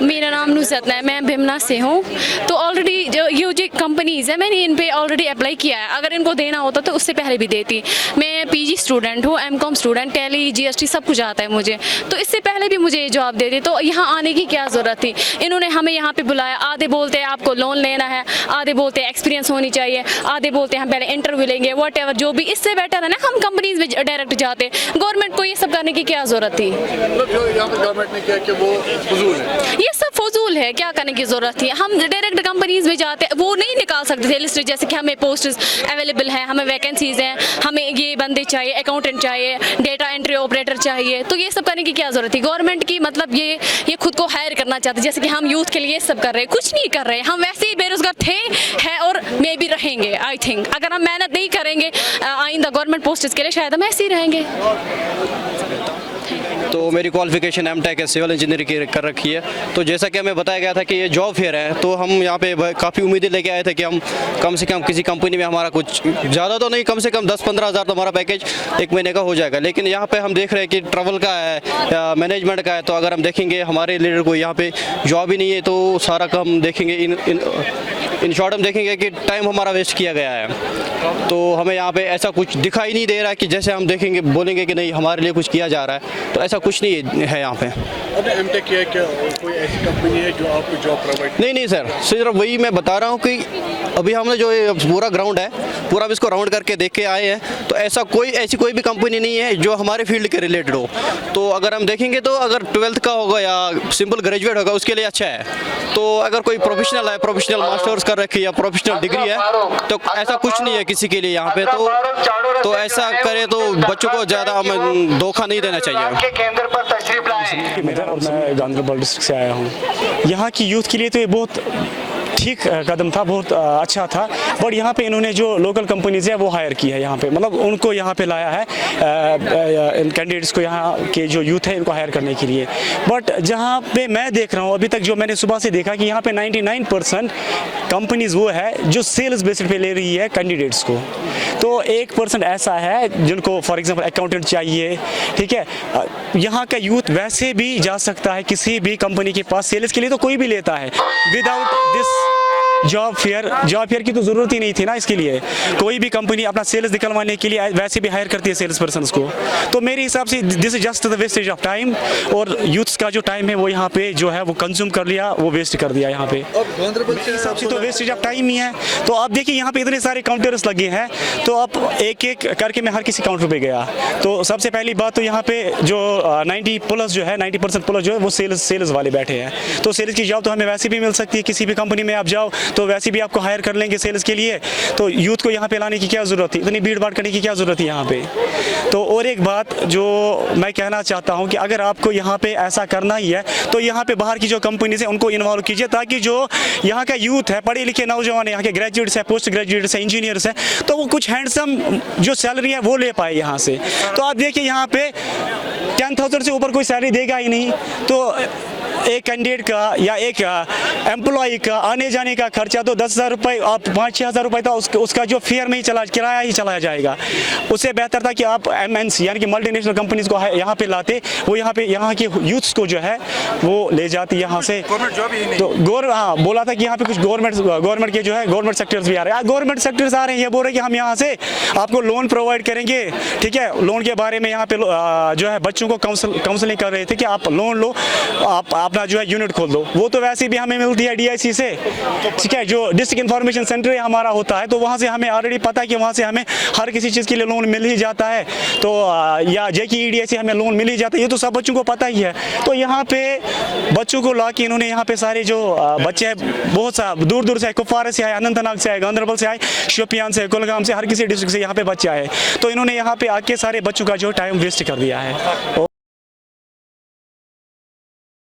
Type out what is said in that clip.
मेरा नाम नुसरत है, मैं भिमना से हूँ। तो ऑलरेडी जो ये कंपनीज़ है मैंने इन पे ऑलरेडी अप्लाई किया है। अगर इनको देना होता तो उससे पहले भी देती। मैं पीजी स्टूडेंट हूँ, एमकॉम स्टूडेंट, टैली जीएसटी सब कुछ आता है मुझे। तो इससे पहले भी मुझे ये जॉब देती, तो यहाँ आने की क्या ज़रूरत थी। इन्होंने हमें यहाँ पे बुलाया, आधे बोलते हैं आपको लोन लेना है, आधे बोलते हैं एक्सपीरियंस होनी चाहिए, आधे बोलते हैं हम पहले इंटरव्यू लेंगे, वट एवर जो भी। इससे बेटर है ना हम कंपनीज में डायरेक्ट जाते। गवर्नमेंट को ये सब करने की क्या ज़रूरत थी। मतलब जो यहाँ पे गवर्नमेंट ने किया कि वो फजूल है, ये सब फजूल है, क्या करने की ज़रूरत थी। हम डायरेक्ट कंपनीज में जाते, वो नहीं निकाल सकते थे लिस्ट जैसे कि हमें पोस्ट अवेलेबल है, हमें वैकेंसीज हैं, हमें ये बंदे चाहिए, अकाउंटेंट चाहिए, डेटा एंट्री ऑपरेटर चाहिए। तो ये सब करने की क्या ज़रूरत थी गवर्नमेंट की। मतलब ये खुद को हायर करना चाहते, जैसे कि हम यूथ के लिए सब कर रहे हैं, कुछ नहीं कर रहे। हम वैसे ही बेरोजगार थे, हैं और मे भी रहेंगे। आई थिंक अगर हम मेहनत नहीं करेंगे आइंदा गवर्नमेंट पोस्ट के लिए, शायद हम ऐसे ही रहेंगे। तो मेरी क्वालिफिकेशन एमटेक है, सिविल इंजीनियरिंग की कर रखी है। तो जैसा कि हमें बताया गया था कि ये जॉब फेयर है, तो हम यहाँ पे काफ़ी उम्मीदें लेके आए थे कि हम कम से कम किसी कंपनी में हमारा कुछ ज़्यादा तो नहीं, कम से कम 10-15 हज़ार तो हमारा पैकेज एक महीने का हो जाएगा। लेकिन यहाँ पे हम देख रहे हैं कि ट्रैवल का है, मैनेजमेंट का है। तो अगर हम देखेंगे हमारे लीडर को यहाँ पे जॉब ही नहीं है, तो सारा काम देखेंगे इन शॉर्ट हम देखेंगे कि टाइम हमारा वेस्ट किया गया है। तो हमें यहाँ पे ऐसा कुछ दिखाई नहीं दे रहा है कि जैसे हम देखेंगे बोलेंगे कि नहीं हमारे लिए कुछ किया जा रहा है, तो ऐसा कुछ नहीं है यहाँ पे। अब एमटेक किया क्या कोई ऐसी कंपनी है जो आपको जॉब प्रोवाइड? नहीं सर, सिर्फ वही मैं बता रहा हूँ कि अभी हमने जो ये पूरा ग्राउंड है, पूरा इसको राउंड करके देख के आए हैं। तो ऐसी कोई भी कंपनी नहीं है जो हमारे फील्ड के रिलेटेड हो। तो अगर हम देखेंगे तो अगर 12th का होगा या सिंपल ग्रेजुएट होगा उसके लिए अच्छा है। तो अगर कोई प्रोफेशनल है, प्रोफेशनल मास्टर्स कर रखी है या प्रोफेशनल डिग्री है, तो ऐसा कुछ नहीं है किसी के लिए यहाँ पे। तो ऐसा करे तो बच्चों को ज़्यादा हमें धोखा नहीं देना चाहिए। और मैं गांधरबल डिस्ट्रिक्ट से आया हूँ। यहाँ की यूथ के लिए तो ये बहुत ठीक कदम था, बहुत अच्छा था। बट यहाँ पे इन्होंने जो लोकल कंपनीज है वो हायर की है यहाँ पे, मतलब उनको यहाँ पे लाया है इन कैंडिडेट्स को, यहाँ के जो यूथ है इनको हायर करने के लिए। बट जहाँ पे मैं देख रहा हूँ अभी तक, जो मैंने सुबह से देखा कि यहाँ पे 99% कंपनीज वो है जो सेल्स बेसिस पे ले रही है कैंडिडेट्स को। तो 1% ऐसा है जिनको फॉर एग्जांपल अकाउंटेंट चाहिए, ठीक है। यहाँ का यूथ वैसे भी जा सकता है किसी भी कंपनी के पास सेल्स के लिए, तो कोई भी लेता है विदाउट दिस जॉब फेयर की तो ज़रूरत ही नहीं थी ना। इसके लिए कोई भी कंपनी अपना सेल्स निकलवाने के लिए वैसे भी हायर करती है सेल्स पर्सन्स को। तो मेरे हिसाब से this is just the wastage of time, और यूथ्स का जो टाइम है वो यहाँ पे जो है वो कंज्यूम कर लिया, वो वेस्ट कर दिया यहाँ पे। मेरे हिसाब से तो वेस्टेज ऑफ टाइम ही है। तो आप देखिए यहाँ पे इतने सारे काउंटर्स लगे हैं, तो अब एक एक करके मैं हर किसी काउंटर पे गया। तो सबसे पहली बात तो यहाँ पे जो 90% प्लस जो है वो सेल्स वाले बैठे हैं। तो सेल्स की जॉब तो हमें वैसे भी मिल सकती है, किसी भी कंपनी में आप जाओ तो वैसे भी आपको हायर कर लेंगे सेल्स के लिए। तो यूथ को यहाँ पे लाने की क्या ज़रूरत थी, इतनी भीड़ भाड़ करने की क्या ज़रूरत थी यहाँ पे। तो और एक बात जो मैं कहना चाहता हूँ कि अगर आपको यहाँ पे ऐसा करना ही है तो यहाँ पे बाहर की जो कंपनीज है उनको इन्वॉल्व कीजिए, ताकि जो यहाँ का यूथ है, पढ़े लिखे नौजवान है, यहाँ के ग्रेजुएट्स है, पोस्ट ग्रेजुएट्स है, इंजीनियर्स है, तो वो कुछ हैंडसम जो सैलरी है वो ले पाए यहाँ से। तो आप देखिए यहाँ पे 10,000 से ऊपर कोई सैलरी देगा ही नहीं। तो एक कैंडिडेट का या एक एम्प्लॉय का आने जाने का खर्चा तो 10,000 रुपये, आप 5-6 हज़ार रुपये था उसका जो फेयर में ही किराया ही चला जाएगा। उससे बेहतर था कि आप MNC यानी कि मल्टीनेशनल कंपनीज को यहाँ पे लाते, वो यहाँ के यूथ्स को जो है वो ले जाती यहाँ से। तो बोला था कि यहाँ पे कुछ गवर्नमेंट के जो है गवर्नमेंट सेक्टर्स भी आ रहे हैं। गवर्नमेंट सेक्टर्स आ रहे हैं, ये बोल रहे हैं कि हम यहाँ से आपको लोन प्रोवाइड करेंगे, ठीक है। लोन के बारे में यहाँ पे जो है बच्चों को काउंसलिंग कर रहे थे कि आप लोन लो, आप अपना जो है यूनिट खोल दो। वो तो वैसे भी हमें मिलती है DIC से, ठीक है, जो डिस्ट्रिक्ट इन्फॉर्मेशन सेंटर हमारा होता है। तो वहाँ से हमें ऑलरेडी पता है कि वहाँ से हमें हर किसी चीज़ के लिए लोन मिल ही जाता है। तो या JKEDI से हमें लोन मिल ही जाता है, ये तो सब बच्चों को पता ही है। तो यहाँ पे बच्चों को ला के इन्होंने यहाँ पे सारे जो बच्चे हैं बहुत सा दूर से आए, कुपवारा से आए, अनंतनाग से आए, गांधरबल से आए, शोपियान से, कुलगाम से, हर किसी डिस्ट्रिक्ट से यहाँ पे बच्चे आए। तो इन्होंने यहाँ पे आके सारे बच्चों का जो टाइम वेस्ट कर दिया है।